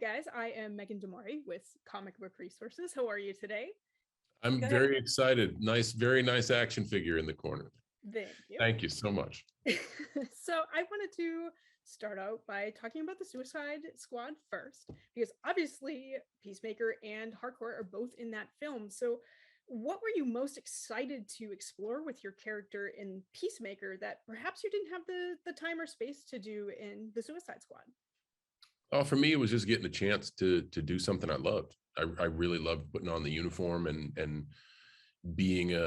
guys. I am Megan Demori with Comic Book Resources. How are you today? I'm Good. very excited. Very nice action figure in the corner. Thank you. Thank you so much. So I wanted to start out by talking about the Suicide Squad first, because obviously Peacemaker and Harcourt are both in that film. So what were you most excited to explore with your character in Peacemaker that perhaps you didn't have the time or space to do in the Suicide Squad? Oh, for me, it was just getting a chance to do something I loved. I really loved putting on the uniform and being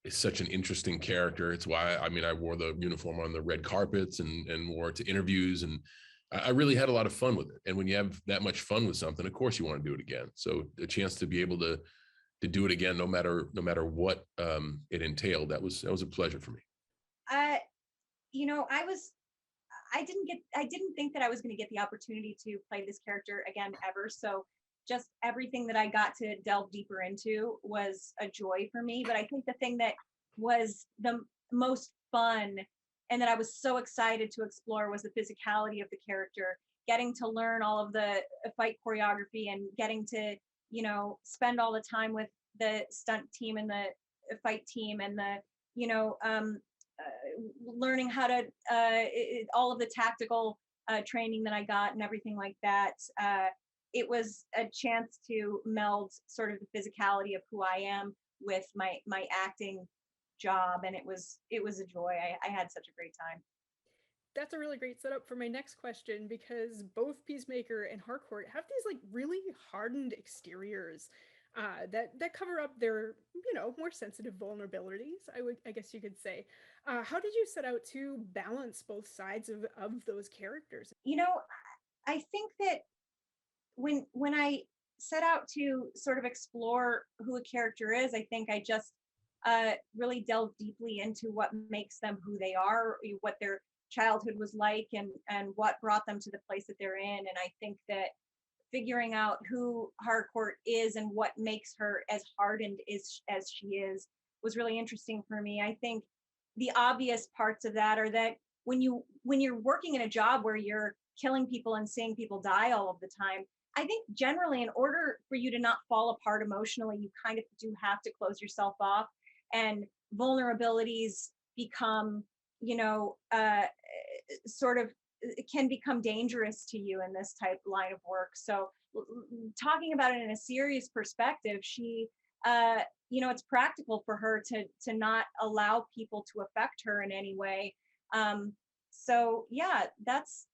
such an interesting character. It's why I wore the uniform on the red carpets and wore it to interviews, and I really had a lot of fun with it. And when you have that much fun with something, of course you want to do it again. So a chance to be able to do it again, no matter what it entailed, that was a pleasure for me. I didn't think that I was going to get the opportunity to play this character again ever. So just everything that I got to delve deeper into was a joy for me. But I think the thing that was the most fun and that I was so excited to explore was the physicality of the character, getting to learn all of the fight choreography and getting to, spend all the time with the stunt team and the fight team and the, learning how to all of the tactical training that I got and everything like that. It was a chance to meld sort of the physicality of who I am with my acting job, and it was a joy. I had such a great time. That's a really great setup for my next question, because both Peacemaker and Harcourt have these like really hardened exteriors that cover up their more sensitive vulnerabilities, I guess you could say. How did you set out to balance both sides of those characters? I think that when I set out to sort of explore who a character is, I think I just really delved deeply into what makes them who they are, what their childhood was like, and what brought them to the place that they're in. And I think that figuring out who Harcourt is and what makes her as hardened as she is was really interesting for me. I think the obvious parts of that are that when you're working in a job where you're killing people and seeing people die all of the time, I think generally in order for you to not fall apart emotionally, you kind of do have to close yourself off, and vulnerabilities become, sort of can become dangerous to you in this type line of work. So talking about it in a serious perspective, she, it's practical for her to not allow people to affect her in any way. So yeah, that's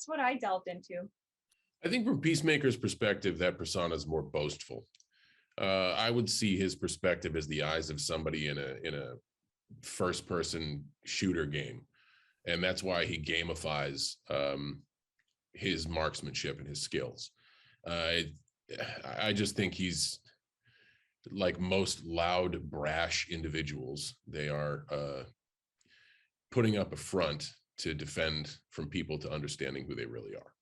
what I delved into. I think from Peacemaker's perspective, that persona is more boastful. I would see his perspective as the eyes of somebody in a first-person shooter game, and that's why he gamifies his marksmanship and his skills. I just think he's like most loud, brash individuals. They are putting up a front to defend from people to understanding who they really are.